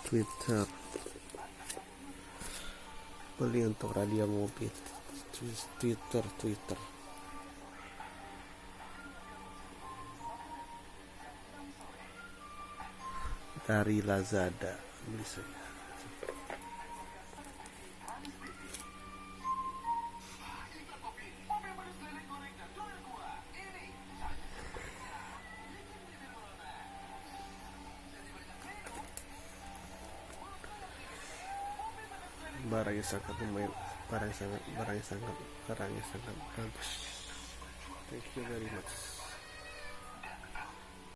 Twitter beli untuk radio mobil. Twitter dari Lazada beli saya. Barangnya sangat lumayan, barangnya sangat bagus. Thank you very much.